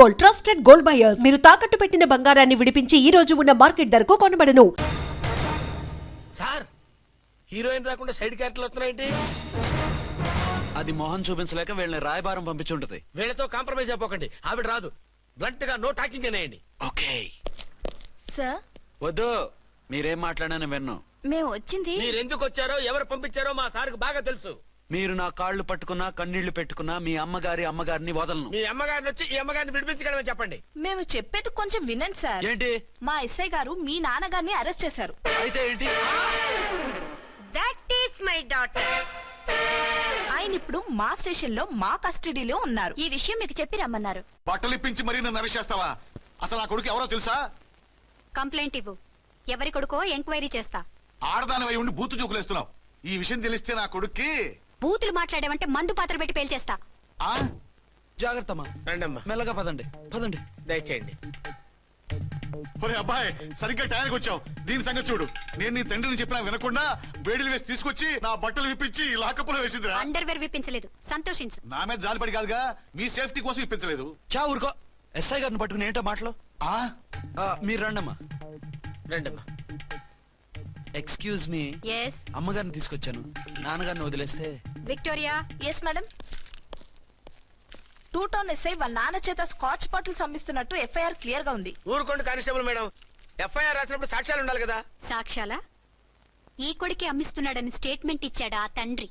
Gold, trusted gold buyers. మీరు తాకట్టు పెట్టిన బంగారాన్ని విడిపించి ఈ రోజు ఉన్న మార్కెట్ ధరకు కొనబడను. సార్, హీరోయిన్ రాకుండా సైడ్ క్యారెక్టర్లు వస్తున్నాయేంటి? అది మోహన్ చూపించలేక వీళ్ళని రాయబారం పంపించుంటది. వీళ్ళతో కాంప్రమైజ్ అయిపోకండి. ఆవిడ రాదు. బ్లంట్ గా నో టాకింగ్ అనేయండి. ఓకే సార్, వద్దు, మీరేం మాట్లాడానని విన్నాం. మేము వచ్చింది మీరు ఎందుకు వచ్చారో ఎవరు పంపించారో మా సార్కి బాగా తెలుసు. మీరు నా కాళ్ళు పట్టుకున్నా కన్నీళ్లు పెట్టుకున్నా మీ అమ్మగారిని వదలను. మీ అమ్మగారిని వచ్చి ఈ అమ్మగారిని విడిపించగలమని చెప్పండి. మేము చెప్పేది కొంచెం వినండి సార్. ఏంటి? మా ఎస్ఐ గారు మీ నాన్నగారిని అరెస్ట్ చేశారు. అయితే ఏంటి? That is my daughter. ఆయన ఇప్పుడు మా స్టేషన్ లో మా కస్టడీలో ఉన్నారు. ఈ విషయం మీకు చెప్పి రమ్మన్నారు. బట్టలు ఇప్పించి మరీ నన్ను అరెస్ట్ చేస్తావా? అసలు ఆ కొడుకు ఎవరో తెలుసా? కంప్లైంట్ ఇవ్వు. ఎవరి కొడుకో ఎంక్వైరీ చేస్తా. ఆడదానివై ఉండి బూతు చూకులేస్తున్నావు. ఈ విషయం తెలిస్తే నా కొడుక్కి బూతులు మాట్లాడేవంటే మందు పాత్ర పెట్టి పేల్చేస్తా. ఆ జాగ్రత్తమ్మా, రండమ్మా, మెల్లగా పదండి. దయచేయండి. ఒరే అబ్బాయి, సరిగ్గా టయానికి వచ్చావు. దీని సంగతి చూడు. నేను నీ తండ్రిని చెప్పినా వినకుండా వేడిలు వేసి తీసుకొచ్చి నా బట్టలు విప్పించి లాకప్పులో వేసిందిరా. అండర్వేర్ విప్పించలేదు, సంతోషించు. నా మీద జాలిపడి కాదుగా, మీ సేఫ్టీ కోసం ఇప్పించలేదు. చా ఊరుకో. ఎస్ఐ గారిని పట్టుకుని ఏంటో మాటలు. మీరు రండమ్మా. రండమ్మా. Excuse me. ఎస్. అమ్మగారిని తీసుకొచ్చాను. నాన్నగారిని వదిలేస్తే. Victoria. Yes madam. 2 town SI వాళ్ళ నాన్న చేత స్కాచ్ బాటిల్స్ అమ్మిస్తున్నట్టు ఎఫ్ఐఆర్ క్లియర్ గా ఉంది. ఊరుకోండి కానిస్టేబుల్ మేడం. ఎఫ్ఐఆర్ రాసినప్పుడు సాక్ష్యాలు ఉండాలి కదా. సాక్ష్యాలా? ఈ కొడుకే అమ్మిస్తున్నాడని స్టేట్మెంట్ ఇచ్చాడా ఆ తండ్రి?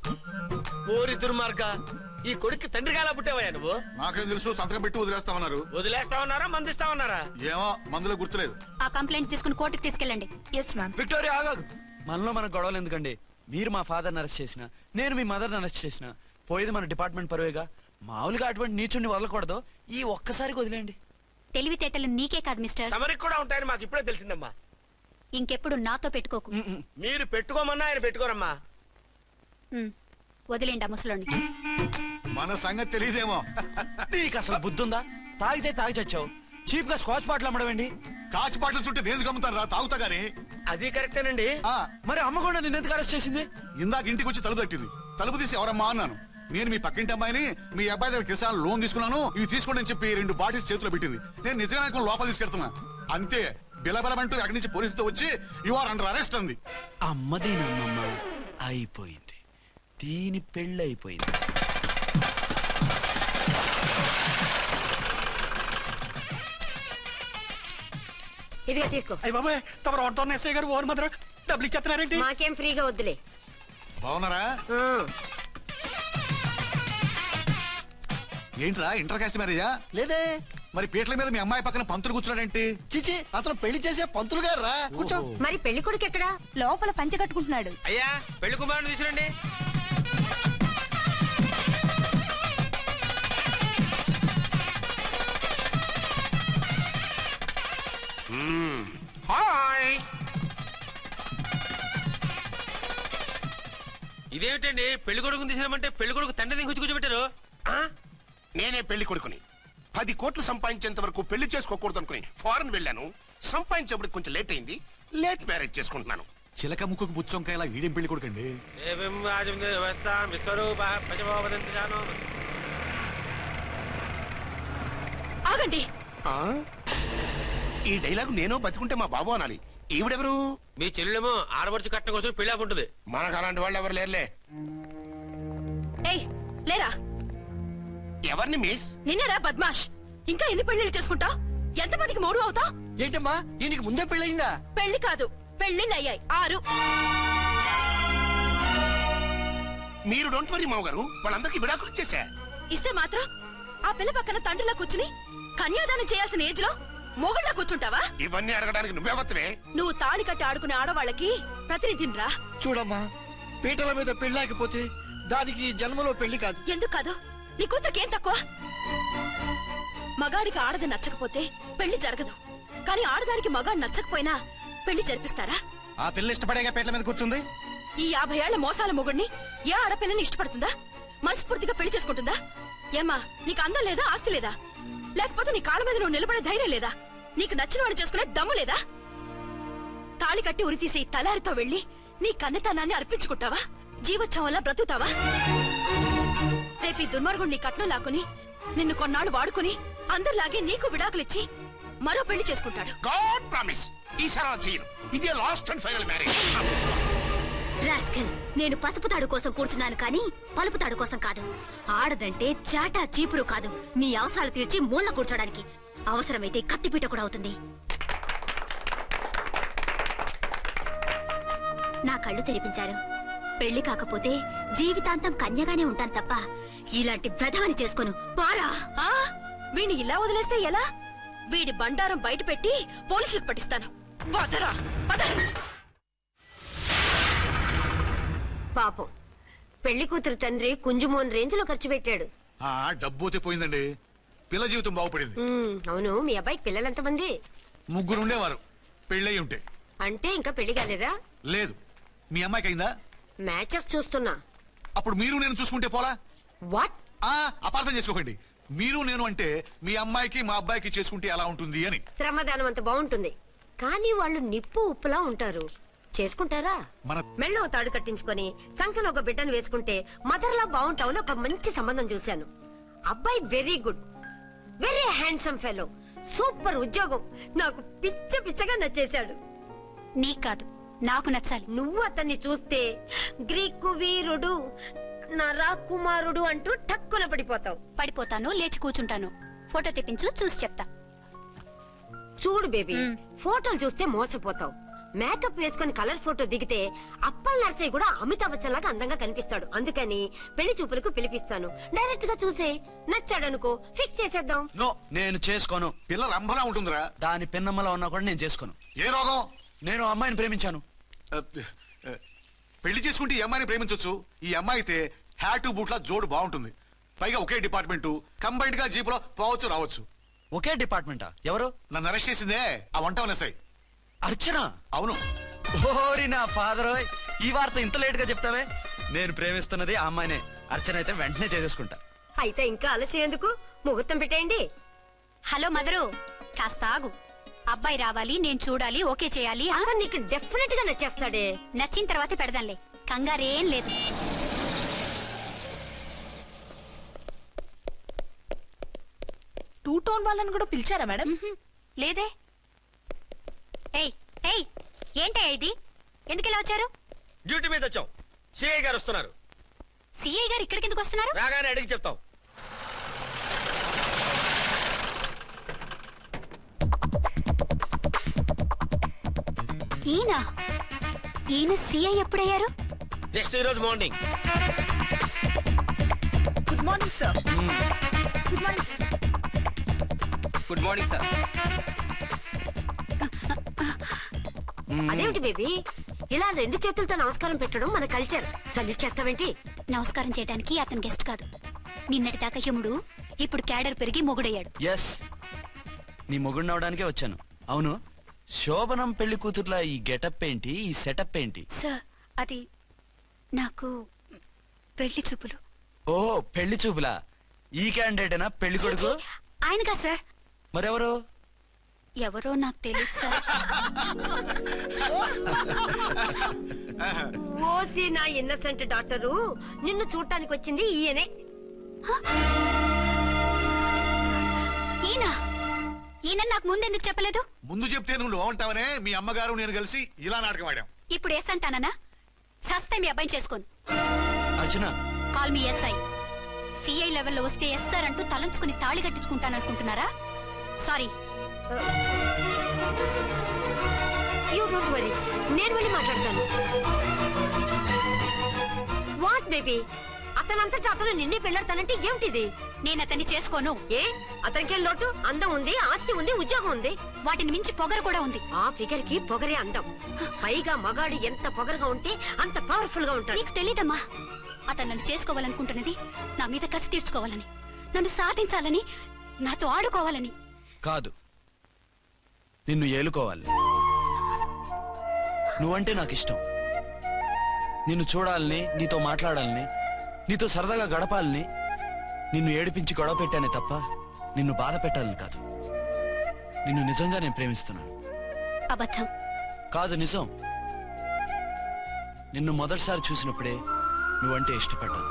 ఓరి దుర్మార్గ, ఈ కొడుక్కి తండ్రిగా ఎలా పుట్టావయ్యా నువ్వు? నాకేం తెలుసు, సంతకం పెట్టి వదిలేస్తామన్నారు. వదిలేస్తామన్నారా మందిస్తామన్నారా? ఏమో, మందులో గుర్తులేదు. ఆ కంప్లైంట్ తీసుకుని కోర్టుకు తీసుకెళ్ళండి. Yes ma'am. విక్టోరియా ఆగాగు. మనలో మన గొడవలు ఎందుకండి? మీరు మా ఫాదర్ని అరెస్ట్ చేసిన, నేను మీ మదర్ని అరెస్ట్ చేసిన, పోయేది మన డిపార్ట్మెంట్ పరువేగా. మామూలుగా అటువంటి నీచుడిని వదలకూడదు. ఈ ఒక్కసారికి వదిలేండి. తెలివితేటలు నీకే కాదు మిస్టర్, తమరికి కూడా ఉంటాయని మాకు ఇప్పుడే తెలిసిందమ్మా. ఇంకెప్పుడు నాతో పెట్టుకోకు. మీరు పెట్టుకోమన్నా ఆయన పెట్టుకోరమ్మా. వదిలేండి ఆ ముసలోని. మన సంగతి తెలియదేమో. నీకు అసలు బుద్ధుందా? తాగితే తాగి చచ్చావు. చీప్ గా స్కాచ్ బాటిల్ అమ్మడమేంటి? కాచి బాటిల్స్ ఉంటే నేను గమ్ముతాను రా, తాగుతా గానీ. అది కరెక్టేనండి. మరి అమ్మ కూడా నిన్ను ఎందుకు అరెస్ట్ చేసింది? ఇందాక ఇంటికి వచ్చి తలుపు తట్టింది. తలుపు తీసి ఎవరమ్మా అన్నాను. నేను మీ పక్కింటి అమ్మాయిని, మీ అబ్బాయి దగ్గర కిసాన్ లోన్ తీసుకున్నాను, ఇవి తీసుకోండి అని చెప్పి 2 బాటిల్స్ చేతిలో పెట్టింది. నేను నిజంగా లోపల తీసుకెళ్తున్నా. అంతే, బిలబలమంటూ అక్కడి నుంచి పోలీసుతో వచ్చి యు ఆర్ అండర్ అరెస్ట్ అంది. అమ్మదీనమ్మమ్మ అయిపోయింది. దీని పెళ్ళి అయిపోయింది. ఇదిగా తీసుకో. అయ్య బాబాయ్, తమరు ఆటోన్ ఎస్ఐ గారు ఓవర్ మాత్రం డబ్బులు ఇచ్చేస్తున్నారేంటి? మాకేం ఫ్రీగా వద్దులే. బాగున్నారా? ఏంట్రా, ఇంటర్ కాస్ట్ మ్యారేజా? లేదే. మరి పీటల మీద మీ అమ్మాయి పక్కన పంతులు కూర్చున్నాడేంటి? చిచి, అతను పెళ్లి చేసే పంతులు గారు రా. కూర్చో. మరి పెళ్లి కొడుకు ఎక్కడా? లోపల పంచె కట్టుకుంటున్నాడు. అయ్యా, పెళ్లి కుమారుని తీసుకురండి. హాయ్. ఇదేమిటండి, పెళ్లి కొడుకుని తీసినామంటే పెళ్లి కొడుకు తండ్రి దించి కూర్చోబెట్టారు. నేనే పెళ్లి కొడుకుని. 10 కోట్లు సంపాదించేంత వరకు పెళ్లి చేసుకోకూడదు అనుకుని ఫారెన్ వెళ్ళాను. సంపాదించేప్పుడు కొంచెం లేట్ అయింది. లేట్ మ్యారేజ్ చేసుకుంటున్నాను. చిలక ముక్కుకు బుచ్చొంకాయ ఇలా వీడేం పెళ్లి కొడుకండి? ఆగండి. ఈ డైలాగ్ నేను బతికుంటే మా బాబు అనాలి. ఈవిడెవరు? మీ చెల్లెమో ఆడబడుచు కట్నం కోసం పెళ్లి ఆకుంటుంది. మనకు అలాంటి వాళ్ళు ఎవరు లేరులే. ఏయ్, లేరా. ఎవరిని మిస్? నిన్నరా బద్మాష్. ఇంకా ఎన్ని పెళ్లిళ్ళు చేసుకుంటావు? ఎంతమందికి మూడు అవుతావు? ఏంటమ్మా, ఈయనకి ముందే పెళ్ళయిందా? పెళ్లి కాదు, పెళ్లిళ్ళు అయ్యాయి 6. మీరు డోంట్ వరీ మామగారు, వాళ్ళందరికీ విడాకులు ఇచ్చేసా. ఇస్తే మాత్రం ఆ పిల్ల పక్కన తండ్రిలా కూర్చుని కన్యాదానం చేయాల్సిన ఏజ్ లో మొగుళ్ళ కూర్చుంటావా? ఇవన్నీ అడగడానికి నువ్వెవత్తవే? నువ్వు తాళి కట్టి ఆడుకునే ఆడవాళ్ళకి ప్రతినిధిరా. చూడమ్మా, పీటల మీద పెళ్ళాకపోతే దానికి జన్మలో పెళ్లి కాదు. ఎందుకు కాదు? నీ కూతురికి ఏం తక్కువ? మగాడికి ఆడది నచ్చకపోతే పెళ్లి జరగదు. కానీ ఆడదానికి మగాడు నచ్చకపోయినా పెళ్లి జరిపిస్తారా? ఆ పిల్ల ఇష్టపడేగా పీటల మీద కూర్చుంది. ఈ 50 ఏళ్ల మోసాల మొగుడిని ఏ ఆడపిల్లని ఇష్టపడుతుందా? మనస్ఫూర్తిగా పెళ్లి చేసుకుంటుందా? ఏమ్మా, నీకు అందం లేదా, ఆస్తి లేదా? లేకపోతే నీ కాళ్ళ మీద నువ్వు నిలబడే ధైర్యం లేదా? నీకు నచ్చిన వాడిని చేసుకునే దమ్ము లేదా? తాళి కట్టి ఉరితీసే తలారితో వెళ్లి నీ కన్నతనాన్ని అర్పించుకుంటావా? జీవోత్సవం వల్ల బ్రతుకుతావా? రేపు ఈ దుర్మార్గుడు నీ కట్నం లాక్కుని నిన్ను కొన్నాళ్ళు వాడుకుని అందరిలాగే నీకు విడాకులిచ్చి మరో పెళ్లి చేసుకుంటాడు. గాడ్ ప్రామిస్ ఈసారి అలా చేయను. ఇదే last and final marriage. Rascal, నేను పసుపు తాడు కోసం కూర్చున్నాను కానీ పలుపు తాడు కోసం కాదు. ఆడదంటే చాటా చీపురు కాదు, మీ అవసరాలు తీర్చి మూల కూర్చోడానికి. అవసరమైతే కత్తిపీట కూడా అవుతుంది. నా కళ్ళు తెరిపించారు. పెళ్లి కాకపోతే జీవితాంతం కన్యగానే ఉంటాను తప్ప ఇలాంటి ప్రధాని చేసుకోను. పారా వీణ్ణి ఇలా వదిలేస్తే ఎలా? వీడి బండారం బయట పెట్టి పోలీసులకు పట్టిస్తాను. వదరా, వద. పాపం పెళ్లి కూతురు తండ్రి కుంజుమోన్ రేంజ్ లో ఖర్చు పెట్టాడు. ఆ డబ్బు అయితే పోయిందండి, పిల్ల జీవితం బాగుపడింది. అవును, మీ అబ్బాయికి పిల్లలు ఎంతమంది? 3 ఉండేవారు, పెళ్ళయి ఉంటే. అంటే ఇంకా పెళ్లి కాలేదా? లేదు. మీ అమ్మాయికి అయిందా? మ్యాచెస్ చూస్తున్నా. అప్పుడు మీరు నేను చూసుకుంటే పోలా? వాట్? అపార్థం చేసుకోకండి. మీరు నేను అంటే మీ అమ్మాయికి మా అబ్బాయికి చేసుకుంటే ఎలా ఉంటుంది అని. శ్రమదానం అంత బాగుంటుంది, కానీ వాళ్ళు నిప్పు ఉప్పులా ఉంటారు. చేసుకుంటారా? మన మెళ్ళో తాడు కట్టించుకొని సంఖ్యలో ఒక బిడ్డను వేసుకుంటే మదర్లా బాగుంటావు. ఒక మంచి సంబంధం చూశాను. అబ్బాయి very good, very handsome fellow, super ఉద్యోగం. నాకు పిచ్చగా నచ్చేశాడు. నీకు కాదు, నాకు నచ్చాలి. నువ్వు అతన్ని చూస్తే గ్రీకు వీరుడు, నా రాకుమారుడు అంటూ టక్కున పడిపోతావు. పడిపోతాను, లేచి కూర్చుంటాను. ఫోటో తెప్పించు, చూసి చెప్తా. చూడు బేబీ, ఫోటోలు చూస్తే మోసపోతావు. మేకప్ వేసుకుని కలర్ ఫోటో దిగితే అప్పల్ నర్సయ్య కూడా అమితాబ్ బచ్చన్ లాగా అందంగా కనిపిస్తాడు. అందుకని పెళ్లి చూపులకు పిలిపిస్తాను. డైరెక్ట్ గా చూసే నచ్చాడనుకో, ఫిక్స్ చేసేద్దాం. నో, నేను చేసుకోను. పిల్ల రంభలా ఉంటుందిరా. దాని పిన్నమ్మలా ఉన్నా కూడా నేను చేసుకోను. ఏ రోగం? నేను ఆ అమ్మాయిని ప్రేమించాను. పెళ్లి చేసుకుంటే ఈ అమ్మాయిని ప్రేమించొచ్చు. ఈ అమ్మాయి అయితే హ్యాటు బూట్ల జోడు బాగుంటుంది. పైగా ఒకే డిపార్ట్మెంట్, కంబైన్డ్ గా జీపులో పోవచ్చు రావచ్చు. ఒకే డిపార్ట్మెంటా? ఎవరు? నన్ను అరెస్ట్ చేసిందే ఆ వంట ఎస్ఐ. అర్చన? అవును. ఓరి నా ఫాదర్, ఈ వార్త ఇంత లేట్ గా చెప్తావే. నేను ప్రేమిస్తున్నది ఆ అమ్మాయినే. అర్చన అయితే వెంటనే చేసేసుకుంటా. అయితే ఇంకా ఆలస్యం ఎందుకు, ముహూర్తం పెట్టేయండి. హలో మదరు, కాస్త ఆగు. అబ్బాయి రావాలి, నేను చూడాలి, ఓకే చేయాలి. అతను నీకు డెఫినెట్ గా నచ్చేస్తాడే. నచ్చిన తర్వాతే పెడదాంలే, కంగారేం లేదు. టూ టోన్ వాళ్ళని కూడా పిలిచారా మేడం? లేదే. ఏయ్ ఏయ్, ఏంటయ్యా ఇది? ఎందుకు ఇలా వచ్చారు? డ్యూటీ మీద వచ్చాం. సిఐ గారు వస్తున్నారు. సిఐ గారు ఇక్కడికి ఎందుకు వస్తున్నారు? రాగానే అడిగి చెప్తాం. ఈయన సిఐ ఎప్పుడయ్యారు? నెక్స్ట్ ఈ రోజు morning. Good morning sir. Good morning sir. Good morning sir. అదేమిటి బేబీ, ఇలా 2 చేతులతో నమస్కారం పెట్టడం మన కల్చర్. సల్యూట్ చేస్తావేంటి? నమస్కారం చేయడానికి అతను గెస్ట్ కాదు. నిన్నటి దాకా యముడు, ఇప్పుడు క్యాడర్ పెరిగి మొగుడయ్యాడు. ఎస్, నీ మొగుడిని అవడానికే వచ్చాను. అవును, శోభనం పెళ్లి కూతుర్లా ఈ గెటప్ ఏంటి, ఈ సెటప్ ఏంటి? సార్, అది నాకు పెళ్లి చూపులు. ఓ, పెళ్లి చూపులా? ఈ క్యాండిడేటేనా పెళ్లి కొడుకు? ఆయనగా సార్. మరెవరు? ఎవరో నాకు తెలియదు సార్. ఓసి నా ఇన్నసెంట్ డాక్టరు, నిన్ను చూడటానికి వచ్చింది ఈయనే. ఈయన నాకు ముందెందుకు చెప్పలేదు? ముందు చెప్తే నువ్వు బాగుంటావనే మీ అమ్మగారు నేను కలిసి ఇలా నాటకం ఆడాం. ఇప్పుడు ఎస్ అంటానా? సస్తే మీ అబ్బాయిని చేసుకోను. అర్చన, కాల్ మీ ఎస్ఐ. సిఐ లెవెల్లో వస్తే ఎస్ఆర్ అంటూ తలంచుకుని తాళి కట్టించుకుంటాననుకుంటున్నారా? సారీ. యూ డోంట్ వరీ, నేను వెళ్ళి మాట్లాడతాను. వాట్ బేబీ, అతనంతటా అతను నిన్నే పెళ్ళాడతానంటే ఏమిటిది? నేను అతన్ని చేసుకోను. ఏ, అతనికేం లోటు? అందం ఉంది, ఆస్తి ఉంది, ఉద్యోగం ఉంది. వాటిని మించి పొగరు కూడా ఉంది. ఆ ఫిగర్ కి పొగరే అందం. పైగా మగాడు ఎంత పొగరుగా ఉంటే అంత పవర్ఫుల్ గా ఉంటాడు. నీకు తెలీదమ్మా, అతను నన్ను చేసుకోవాలనుకుంటున్నది నా మీద కసి తీర్చుకోవాలని, నన్ను సాధించాలని, నాతో ఆడుకోవాలని కాదు, నిన్ను ఏలుకోవాలి. నువ్వంటే నాకు ఇష్టం. నిన్ను చూడాలని, నీతో మాట్లాడాలని, నీతో సరదాగా గడపాలని, నిన్ను ఏడిపించి గొడవ పెట్టానే తప్ప నిన్ను బాధ పెట్టాలని కాదు. నిన్ను నిజంగా నేను ప్రేమిస్తున్నాను. అబద్ధం కాదు, నిజం. నిన్ను మొదటిసారి చూసినప్పుడే నువ్వంటే ఇష్టపడ్డాను.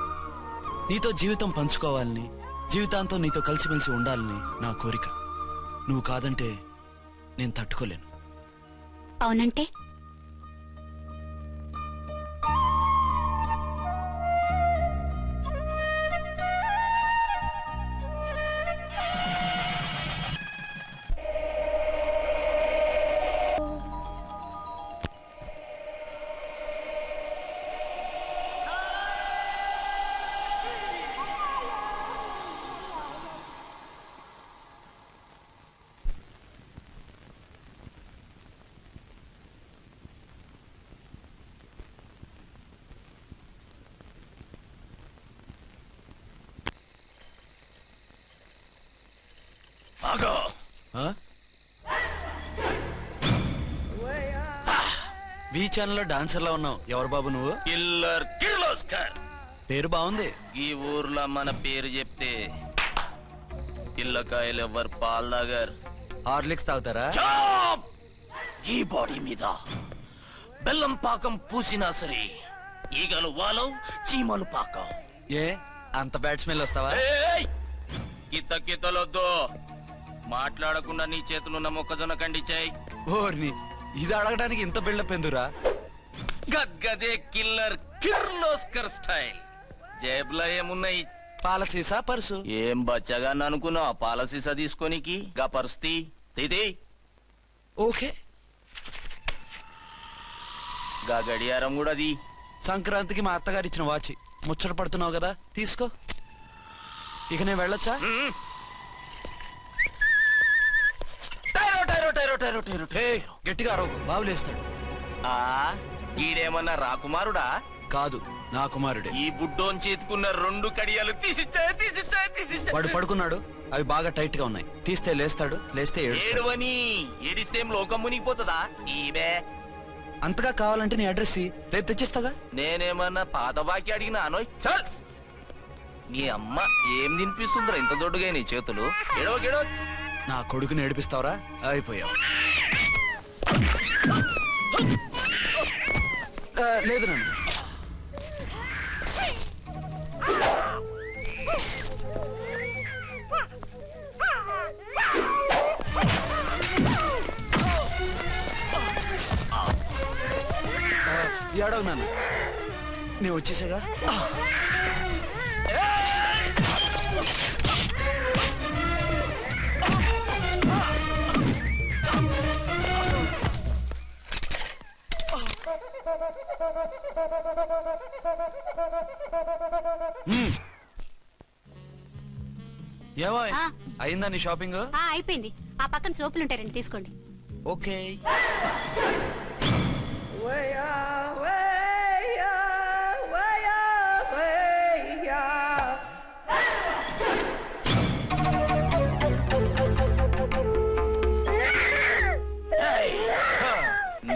నీతో జీవితం పంచుకోవాలని, జీవితాంతం నీతో కలిసిమెలిసి ఉండాలని నా కోరిక. నువ్వు కాదంటే నేను తట్టుకోలేను. అవునంటే బీ ఛానల్లో డాన్సర్లా ఉన్నావు. ఎవరు బాబు నువ్వు? కిల్లర్ కిర్లోస్కర్. పేరు బాగుంది. ఈ ఊర్లో మన పేరు చెప్తే పిల్లకాయలు ఎవరు పాల్ తాగర్. హార్లిక్స్ తాగుతారా? ఈ బాడీ మీద బెల్లం పాకం పూసినా సరే ఈగలు వాలవు, చీమలు పాకం. ఏ అంత బ్యాడ్ స్మెల్ వస్తావా? కిత కితలొద్దు. మాట్లాడకుండా నీ చేతులున్న మొక్కజొన్న కండిచాయి. ఓర్ని, ఇది అడగడానికి ఇంత బిల్డప్ ఎందురా? గద్గదే కిల్లర్ కిర్లోస్కర్ స్టైల్. జేబులో ఏమున్నాయి? పాల సీసా, పర్సు. ఏం బచ్చగా అనుకున్నావు? పాల సీసా తీసుకోనికి గా పరిస్థితి తీది. ఓకే. గా గడియారం కూడా అది. సంక్రాంతికి మా అత్తగారు ఇచ్చిన వాచి. ముచ్చట పడుతున్నావు కదా, తీసుకో. ఇక నేను వెళ్ళొచ్చా? గట్టిగా అరవకు, బావులేస్తాడు. ఈడేమన్నా రాకుమారుడా? కాదు, నా కుమారుడే. ఈ బుడ్డోన్ చేతుకున్న 2 కడియాలు తీసిచ్చాయి. వాడు పడుకున్నాడు, అవి బాగా టైట్ గా ఉన్నాయి. తీస్తే లేస్తాడు, లేస్తే ఏడవని. ఏడిస్తే లోకం మునిగిపోతుందా? ఈబే అంతగా కావాలంటే నీ అడ్రస్ రేపు తెచ్చిస్తాగా. నేనేమన్నా పాత బాకి అడిగినా అనోయ్. చల్, నీ అమ్మ ఏం తినిపిస్తుందిరా ఇంత దొడ్డుగా నీ చేతులు? ఎడవ నా కొడుకుని ఏడిపిస్తావరా? అయిపోయావు. లేదు నన్ను. ఏడవు నన్ను. నేను వచ్చేసాగా. ఏమో అయిందా నీ షాపింగ్? అయిపోయింది. ఆ పక్కన సోపులు ఉంటారండి, తీసుకోండి. ఓకే.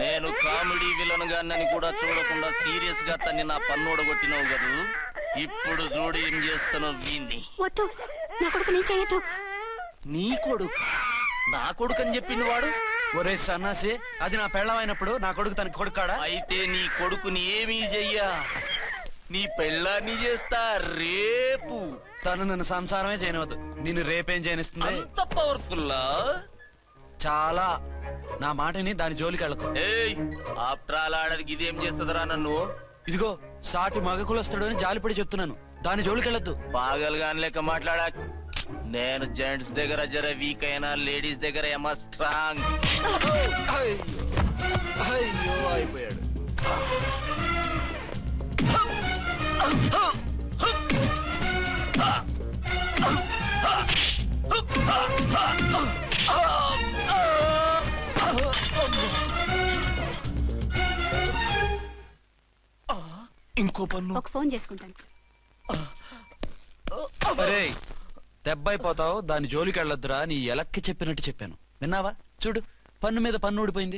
నేను కామెడీ విలన్ గాన్నని కూడా చూడకుండా సీరియస్ గా తన్ని నా పన్నోడ కొట్టినవు కదూ. ఇప్పుడు చూడు ఏం చేస్తానో వీణ్ణి. వద్దు, నా కొడుకు నేను చేయొద్దు. నీ కొడుకు? నా కొడుకు అని చెప్పింది వాడు. ఒరే సన్నాసి, అది నా పెళ్ళమైనప్పుడు నా కొడుకు తనకి కొడుకాడా? అయితే నీ కొడుకుని ఏమీ చెయ్యా, నీ పెళ్ళాన్ని చేస్తా రేపు. తను నన్ను సంసారమే చేయనవద్దు, నిన్ను రేపేం చేయనిస్తుంది? అంత పవర్ఫుల్లా? చాలా. నా మాటని దాని జోలికి వెళ్ళకు. ఏయ్, ఆఫ్టర్ ఆల్ ఆడదికి ఇదేం చేస్తుందిరా నన్ను? ఇదిగో సాటి మగకులొస్తాడు అని జాలిపడి చెప్తున్నాను, దాని జోలికి వెళ్ళొద్దు. పాగలుగాని లెక్క మాట్లాడా. నేను జెంట్స్ దగ్గర జర వీక్ అయినా లేడీస్ దగ్గర ఏమో స్ట్రాంగ్. అయ్యో అయిపోయాడు. ఇంకో పన్ను. ఒక ఫోన్ చేసుకుంటాను. దెబ్బైపోతావు, దాని జోలికి వెళ్ళొద్దురా. నీ ఎలక్కి చెప్పినట్టు చెప్పాను, విన్నావా? చూడు, పన్ను మీద పన్ను ఊడిపోయింది.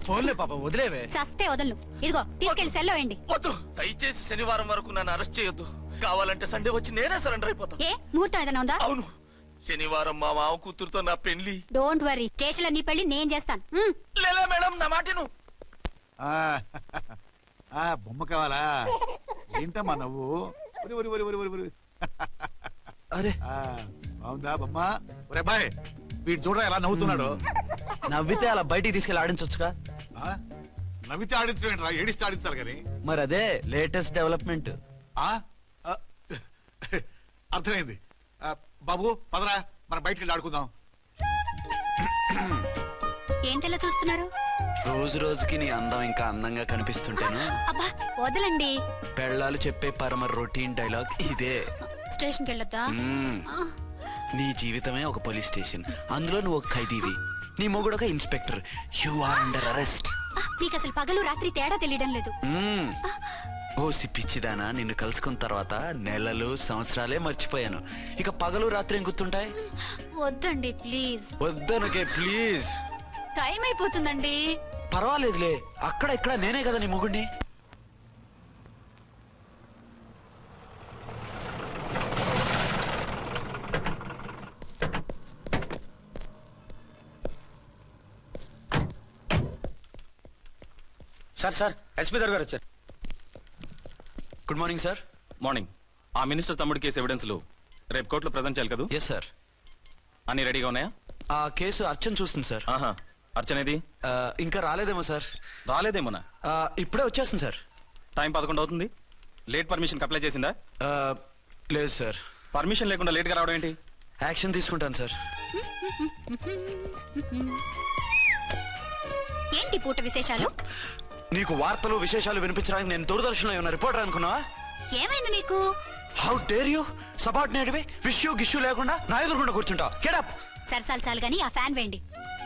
ఫోన్లే పాప, వదిలేవే. చస్తే వదలను. ఇదిగో తీసుకెళ్లి సెల్లో వేయండి. వద్దు, దయచేసి శనివారం వరకు నన్ను అరెస్ట్ చేయొద్దు. కావాలంటే సండే వచ్చి నేనే సరెండర్ అయిపోతా. ఏ ముహూర్తం ఏదైనా ఉందా? అవును, శనివారం మా మామ కూతురుతో నా పెళ్లి. డోంట్ వరీ, స్టేషన్ లో నీ పెళ్లి నేను చేస్తాను. లేలా మేడం, నా మాటను. బొమ్మ కావాలా? ఏంటమ్మా నువ్వు? ఒరి ఒరి ఒరి ఒరి ఒరి ఒరి. అరే బాగుందా బొమ్మ? ఒరే బాయ్, వీడు చూడరా ఎలా నవ్వుతున్నాడు. నవ్వితే అలా బయటికి తీసుకెళ్ళి ఆడించొచ్చుగా. ఆ? నవ్వితే ఆడించడం ఏడిస్తే ఆడించాలి కానీ. మరి అదే లేటెస్ట్ డెవలప్మెంట్. ఆ? ఆ, అర్థమైంది. బాబు పదరా, మనం బయటికి వెళ్ళి ఆడుకుందాం. ఏంటలా చూస్తున్నారు? రోజు రోజుకి నీ అందం ఇంకా అందంగా కనిపిస్తుంటాను. అబ్బా వదలండి. పెళ్ళాలు చెప్పే పరమ రొటీన్ డైలాగ్ ఇదే. స్టేషన్కి వెళ్ళొద్దా? నీ జీవితమే ఒక పోలీస్ స్టేషన్, అందులో నువ్వు ఒక ఖైదీవి, నీ మొగుడు ఒక inspector. You are under arrest. మీకు అసలు పగలు రాత్రి తేడా తెలియడం లేదు. ఓ సిప్పిచ్చిదానా, నిన్ను కలుసుకున్న తర్వాత నెలలు సంవత్సరాలే మర్చిపోయాను. ఇక పగలు రాత్రి ఏం గుర్తుంటాయి? వద్దండి ప్లీజ్. వద్దనకే ప్లీజ్. టైం అయిపోతుందండి. పర్వాలేదులే, అక్కడ ఇక్కడ నేనే కదా నీ మొగుడిని. సార్ ఎస్పీ గారు వచ్చారు. Good morning sir. మార్నింగ్. ఆ మినిస్టర్ తమ్ముడి కేసు ఎవిడెన్స్లు రేపు కోర్టులో ప్రజెంట్ చేయాలి కదా? Yes sir. అన్ని రెడీగా ఉన్నాయా? ఆ కేసు అర్చన చూస్తుంది సార్. ఆహా, అర్చనేది? ఇంకా రాలేదేమో సార్. రాలేదేమోనా? ఇప్పుడే వచ్చేస్తుంది సార్. టైం 11 అవుతుంది. లేట్ పర్మిషన్ అప్లై చేసిందా? లేదు సార్. పర్మిషన్ లేకుండా లేట్గా రావడం ఏంటి? యాక్షన్ తీసుకుంటాను సార్. ఏంటి పూట విశేషాలు? నీకు వార్తలు విశేషాలు వినిపించడానికి నేను దూరదర్శన్లో ఉన్న రిపోర్టర్ అనుకున్నావా? ఏమైంది మీకు? హౌ డేర్ యూ సబార్డినేట్వి విష్యూ గిష్యూ లేకుండా నా ఎదురుకుండా కూర్చుంటావు. Get up. సరసాలు చాలు గానీ ఆ ఫ్యాన్ వేయండి,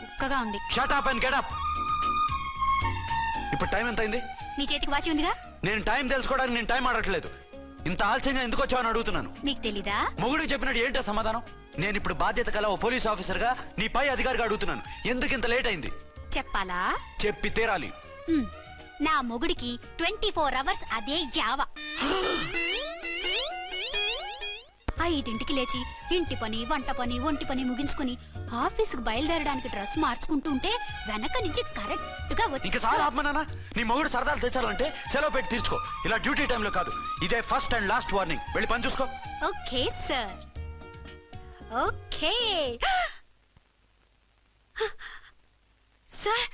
ఉక్కగా ఉంది. Shut up and get up. ఇప్పుడు టైం ఎంత అయింది? నీ చేతికి వాచి ఉందిగా. నేను టైం తెలుసుకోవడానికి నేను టైం ఆడట్లేదు. ఇంత ఆలస్యంగా ఎందుకు వచ్చావని అడుగుతున్నాను. నీకు తెలీదా? మొగుడికి చెప్పినట్టు ఏంటో సమాధానం? నేను ఇప్పుడు బాధ్యత కల ఓ పోలీస్ ఆఫీసర్ గా నీ పై అధికారిగా అడుగుతున్నాను, ఎందుకు ఇంత లేట్ అయింది? చెప్పాలా? చెప్పి తీరాలి. నా మొగుడికి 24 hours అదే యావ. 5ంటికి లేచి ఇంటి పని, వంట పని, ఒంటి పని ముగించుకుని ఆఫీసుకు బయలుదేరడానికి డ్రెస్ మార్చుకుంటూ ఉంటే వెనక నుంచి కరెక్ట్ గా వచ్చి. ఇంకా చాలా ఆత్మనానా, నీ మొగుడు సరదాలు తెచ్చాలంటే సెలవు పెట్టి తీర్చుకో. ఇలా డ్యూటీ టైంలో కాదు. ఇదే ఫస్ట్ అండ్ లాస్ట్ వార్నింగ్. వెళ్ళి పని చూసుకో. Okay sir. Okay sir.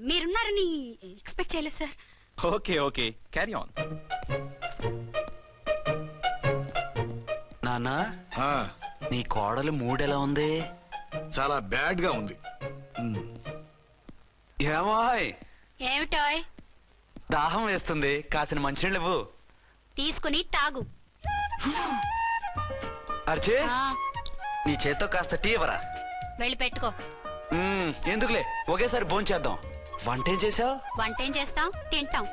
మీరున్నారని ఎక్స్పెక్ట్ చేయలేదు sir. Okay okay, carry on. నానా, నీ కోడలు మూడెలా ఉంది? చాలా బ్యాడ్ గా ఉంది. ఏమాయ్, ఏమిటాయ్? దాహం వేస్తుంది, కాసిన మంచినీళ్ళు ఇవ్వు. తీసుకుని తాగు. అర్చే, ఆ, నీ చేత్తో కాస్త టీ ఇవ్వరా. వెళ్ళి పెట్టుకో. ఎందుకులే, ఒకేసారి భోంచేద్దాం. వంటేం చేసావు? వంటేం చేస్తాం, తింటాం.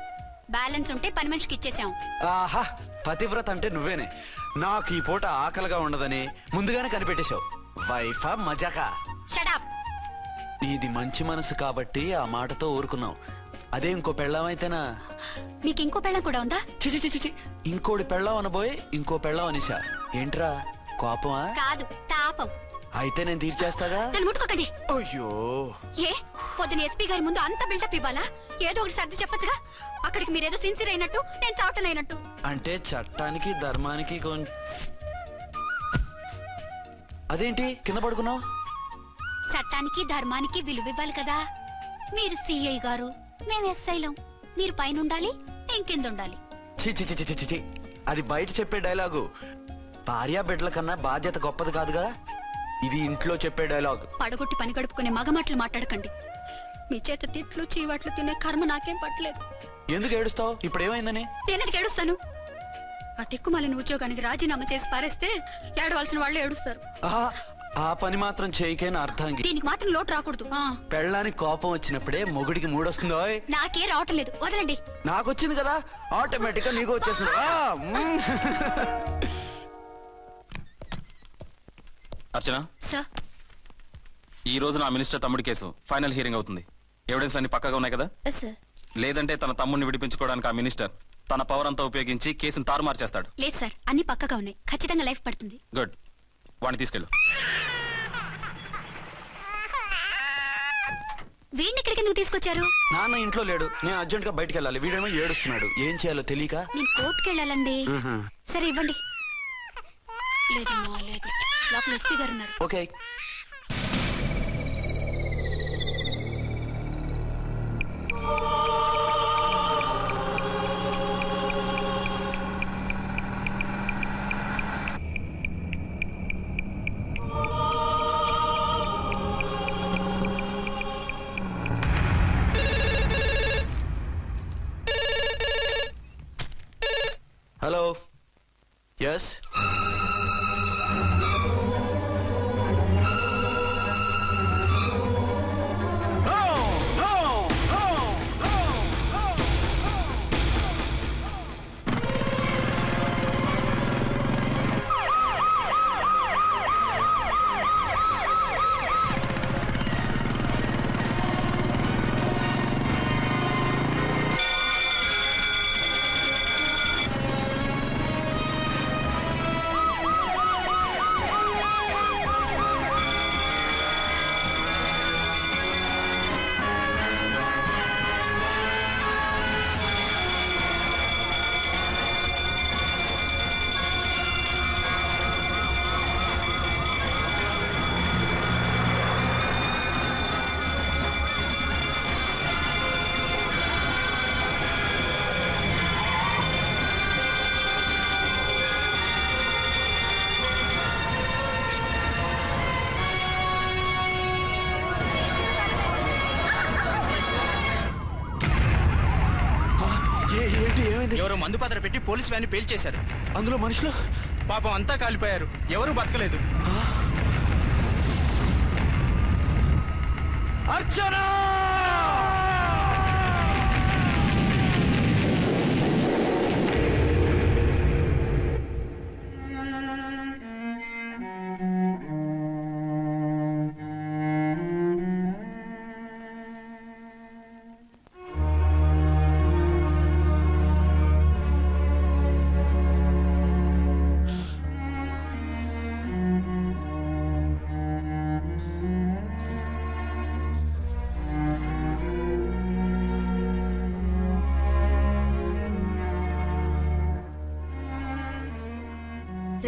బ్యాలెన్స్ ఉంటే పని మనిషికి ఇచ్చేసాం. ఆహా, పతివ్రత అంటే నువ్వేనే. నాకు ఈ పూట ఆకలిగా ఉండదని ముందుగానే కనిపెట్టేశావు. వైఫా మజాకా? Shut up. నీది మంచి మనసు కాబట్టి ఆ మాటతో ఊరుకున్నావు. అదే ఇంకో పెళ్ళాం అయితేనా? మీకు ఇంకో పెళ్ళం కూడా ఉందా? చిచి చిచి చి, ఇంకోటి పెళ్ళాం అనబోయి ఇంకో పెళ్ళాం అనేసా. ఏంట్రా కోపమా? కాదు, తాపం. అయితే నేను తీర్చేస్తాగా. నన్ను ముట్టుకోకండి. అయ్యో, ఏ పొద్దున ఎస్పీ గారి ముందు అంత బిల్డప్ ఇవ్వాలా? ఏదో ఒకటి సర్ది చెప్పచ్చుగా. అక్కడికి మీరేదో సిన్సియర్ అయినట్టు, నేను చావటం అయినట్టు. అంటే చట్టానికి ధర్మానికి అదేంటి కింద పడుకున్నావు? చట్టానికి ధర్మానికి విలువ ఇవ్వాలి కదా. మీరు సిఐ గారు, మేము ఎస్ఐలం. మీరు పైన ఉండాలి, నేను కింద ఉండాలి. చిచి చిచి చిచి చి, అది బయట చెప్పే డైలాగు. భార్యా బిడ్డల కన్నా బాధ్యత గొప్పది కాదుగా. ఇది ఇంట్లో చెప్పే డైలాగ్. పడగొట్టి పని గడుపుకునే మగమాటలు మాట్లాడకండి. మీ చేత తిట్లు చీవాట్లు తినే కర్మ నాకేం పట్టలేదు. ఎందుకు ఏడుస్తావు? ఇప్పుడు ఏమైందని? నేనెందుకు ఏడుస్తాను? ఆ తిక్కుమాలిన ఉద్యోగానికి రాజీనామా చేసి పారేస్తే ఏడవలసిన వాళ్ళు ఏడుస్తారు. ఆ పని మాత్రం చేయకేన అర్థంగి. దీనికి మాత్రం లోటు రాకూడదు. పెళ్ళానికి కోపం వచ్చినప్పుడే మొగుడికి మూడొస్తుందో. నాకే రావటం లేదు, వదలండి. నాకు వచ్చింది కదా, ఆటోమేటిక్ గా నీకు వచ్చేసింది. అర్చన సార్, ఈ రోజు నా మినిస్టర్ తమ్ముడి కేసు ఫైనల్ హియరింగ్ అవుతుంది. ఎవిడెన్స్ అన్ని పక్కగా ఉన్నాయి కదా? సార్. లేదంటే తన తమ్ముడిని విడిపించుకోవడానికి ఆ మినిస్టర్ తన పవర్ అంతా ఉపయోగించి కేసును తారుమారు చేస్తాడు. లేదు సార్, అన్ని పక్కగా ఉన్నాయి. ఖచ్చితంగా లైఫ్ పడుతుంది. గుడ్, వాడిని తీసుకెళ్ళు. వీడిని ఇక్కడికి ఎందుకు తీసుకొచ్చారు? నాన్న ఇంట్లో లేడు, నేను అర్జెంట్ గా బయటికి వెళ్ళాలి. వీడేమో ఏడుస్తున్నాడు, ఏం చేయాలో తెలియక. నేను కోర్టుకి వెళ్ళాలండి. సరే ఇవ్వండి. లేదమ్మా లేదు, లోపల ఎస్పీ గారు ఉన్నారు. ఓకే. హలో. ఎస్. ఎవరో మందు పాత్ర పెట్టి పోలీస్ వ్యాన్ పేల్చేశారు. అందులో మనుషులు పాపం అంతా కాలిపోయారు, ఎవరూ బతకలేదు. అర్చనా!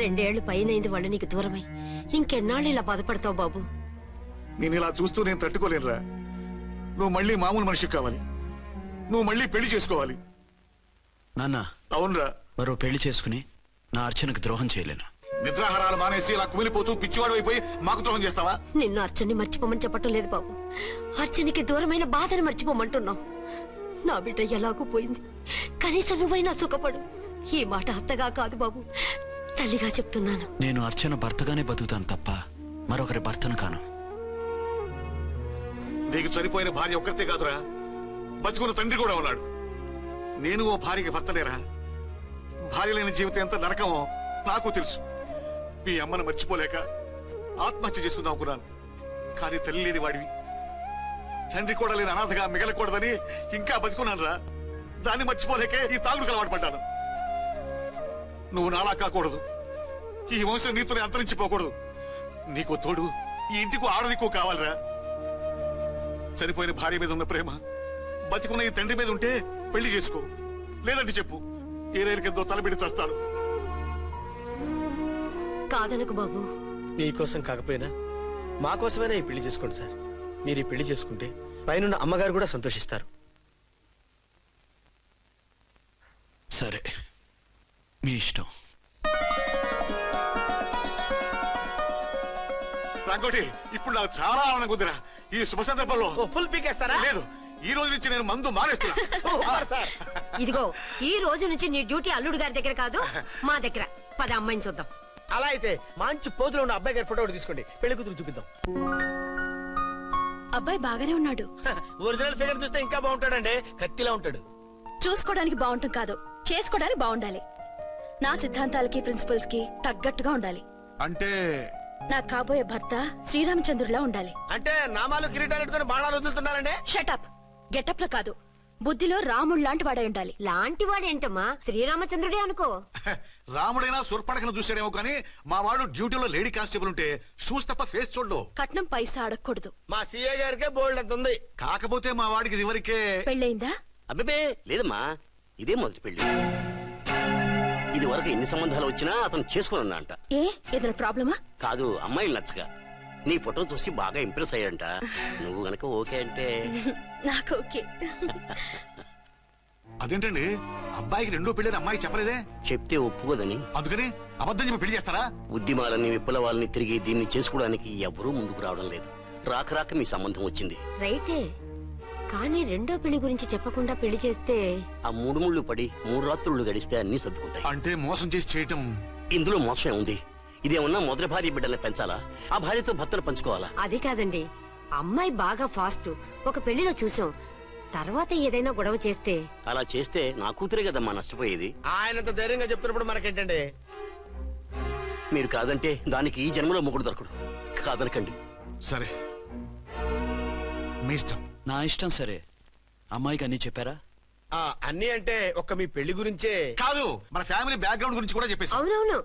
రెండేళ్లు పైనైంది వాళ్ళు నీకు దూరమై. ఇంకెన్నాళ్ళు ఇలా బాధపడతావు బాబు? నేను ఇలా చూస్తూ నేను తట్టుకోలేనురా. నువ్వు మళ్ళీ మామూలు మనిషి కావాలి, నువ్వు మళ్ళీ పెళ్లి చేసుకోవాలి. నాన్న. అవునరా. మరో పెళ్లి చేసుకుని నా అర్చనకు ద్రోహం చేయలేను. నిద్రాహారాలు మానేసి ఇలా కుమిలిపోతూ పిచ్చివాడు అయిపోయి మాకు ద్రోహం చేస్తావా? నిన్ను అర్చన్ని మర్చిపోమని చెప్పటం లేదు బాబు, అర్చనికి దూరమైన బాధను మర్చిపోమంటున్నావు. నా బిడ్డ ఎలాగూ పోయింది, కనీసం నువ్వైనా సుఖపడు. ఈ మాట అత్తగా కాదు బాబు, తల్లిగా చెప్తున్నాను. నేను అర్చన భర్తగానే బతుకుతాను తప్ప మరొకరి భర్తను కాను. నీకు చనిపోయిన భార్య ఒక్కరితే కాదురా, బతుకున్న తండ్రి కూడా ఉన్నాడు. నేను ఓ భార్యకి భర్తలేరా? భార్య లేని జీవితం ఎంత నరకమో నాకు తెలుసు. మీ అమ్మను మర్చిపోలేక ఆత్మహత్య చేసుకుందాం అనుకున్నాను. కానీ తల్లి లేని వాడివి, తండ్రి కూడా లేని అనాథగా మిగలకూడదని ఇంకా బతుకున్నాను రా. దాన్ని మర్చిపోలేకే ఈ తాగుడుకు అలవాటు పడ్డాను. నువ్వు నాలా కాకూడదు, ఈ వంశం నీతోనే అంతరించిపోకూడదు. నీకు తోడు ఈ ఇంటికి ఆడదికో కావాలిరా. చనిపోయిన భార్య మీద ఉన్న ప్రేమ బతికున్న ఈ తండ్రి మీద ఉంటే పెళ్లి చేసుకో, లేదంటే చెప్పు, ఏ రైలు కిందో తలబెడి చేస్తాను. కాదనకు బాబు. మీకోసం కాకపోయినా మా కోసమైనా ఈ పెళ్లి చేసుకోండి సార్. మీరు ఈ పెళ్లి చేసుకుంటే పైన అమ్మగారు కూడా సంతోషిస్తారు. సరే, మీ ఇష్టం. రంగోటి, ఇప్పుడు నాకు చాలా ఆనందంగా ఉందిరా. ఈ శుభ సందర్భంలో ఫుల్ పీకేస్తారా? లేదు, ఈ రోజు నుంచి నేను మందు మానేస్తున్నా. ఇదిగో, ఈ రోజు నుంచి నీ డ్యూటీ అల్లుడు గారి దగ్గర కాదు, మా దగ్గర. పద అమ్మాయిని చూద్దాం. అలా అయితే మంచి పోతులో ఉన్న అబ్బాయి గారి ఫోటో ఒకటి తీసుకోండి, పెళ్లి కూతురు చూపిద్దాం. అబ్బాయి బాగానే ఉన్నాడు. ఒరిజినల్ ఫిగర్ చూస్తే ఇంకా బాగుంటాడండి, కత్తిలా ఉంటాడు. చూసుకోవడానికి బాగుంటాం కాదు, చేసుకోవడానికి బాగుండాలి. నా సిద్ధాంతాలకి ప్రిన్సిపల్స్ కి తగ్గట్టుగా ఉండాలి. అంటే నా కాబోయే భర్త శ్రీరామచంద్రులా ఉండాలి. అంటే నామాలు కిరీటాలు బాణాలు వదులుతున్నారండి. షటప్. గెటప్ లో కాదు, బుద్ధిలో రాముడు లాంటి వాడై ఉండాలి. లాంటి వాడేంటమ్మా, శ్రీరామచంద్రుడే అనుకో. రాముడైనా సూర్పడకను చూసాడేమో కానీ మా వాడు డ్యూటీలో లేడీ కానిస్టేబుల్ ఉంటే షూస్ తప్ప ఫేస్ చూడడు. కట్నం పైసా అడగకూడదు. మా సీఏ గారికే బోల్డ్ అంత ఉంది. కాకపోతే మా వాడికి ఇదివరకే పెళ్ళయిందా? అబ్బే లేదమ్మా, ఇదే మొదటి పెళ్లి. ఇది వరకు ఎన్ని సంబంధాలు వచ్చినా అతను చేసుకున్నా అంట. ఏ ఏదైనా ప్రాబ్లమా? కాదు, అమ్మాయిలు నచ్చగా నీ ఫోటో చూసి బాగా ఇంప్రెస్ అయ్యాడంట. నువ్వు గనక ఓకే అంటే నాకు ఓకే. అదేంటండి, అబ్బాయికి రెండో పెళ్లి అమ్మాయి చెప్పలేదే? చెప్తే ఒప్పుకోదని. అందుకని అబద్ధం చెప్పి పెళ్లి చేస్తారా? ఉద్యమాలని విప్లవాలని తిరిగి దీన్ని చేసుకోవడానికి ఎవరూ ముందుకు రావడం లేదు. రాక రాక మీ సంబంధం వచ్చింది. రైటే, కానీ రెండో పెళ్లి గురించి చెప్పకుండా పెళ్లి చేస్తే ఆ 3 ముళ్ళు పడి 3 రాత్రులు గడిస్తే అన్ని సర్దుకుంటాయి. అంటే మోసం చేసి చేయటం. ఇందులో మోసం ఉంది. ఇదేమన్నా మొదటి భార్య బిడ్డల్ని పెంచాలా, ఆ భార్యతో భర్తను పంచుకోవాలా? అది కాదండి, అమ్మాయి బాగా ఫాస్ట్. ఒక పెళ్లిలో చూసాం, తర్వాత ఏదైనా గొడవ చేస్తే. అలా చేస్తే నా కూతురే కదమ్మా నష్టపోయేది. ఆయనంత ధైర్యంగా చెప్తున్నప్పుడు మనకేంటండి? మీరు కాదంటే దానికి ఈ జన్మలో మొగుడు దొరకడు. కాదనకండి. సరే, మీ ఇష్టం. నా ఇష్టం సరే. అమ్మాయికి అన్ని చెప్పారా? అన్ని అంటే ఒక్క మీ పెళ్లి గురించే కాదు, మన ఫ్యామిలీ బ్యాక్గ్రౌండ్ గురించి కూడా చెప్పేసి. అవునవును,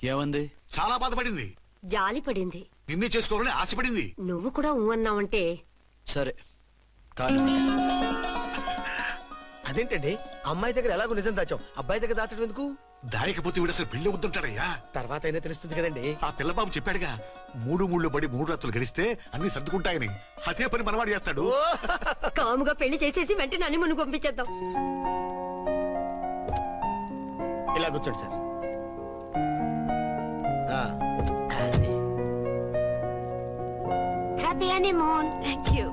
ఏమంది? చాలా బాధపడింది, జాలి పడింది. నిన్నే చేసుకోవాలని ఆశపడింది. నువ్వు కూడా ఊ అన్నావంటే. సరే కానీ అదేంటండి, అమ్మాయి దగ్గర ఎలాగో నిజం దాచాం, అబ్బాయి దగ్గర దాచడం ఎందుకు? దాయకపోతే వీడు అసలు పెళ్లి వద్దంటాడయ్యా. తర్వాత అయినా తెలుస్తుంది కదండి. ఆ పిల్లబాబు చెప్పాడుగా, 3 ముళ్ళు పడి 3 రాత్రులు గడిస్తే అన్ని సర్దుకుంటాయని. అదే పని మనవాడు చేస్తాడు. కాముగా పెళ్లి చేసేసి వెంటనే హనీమూన్ పంపించేద్దాం. ఇలా కూర్చోండి sir. Happy honeymoon. Thank you.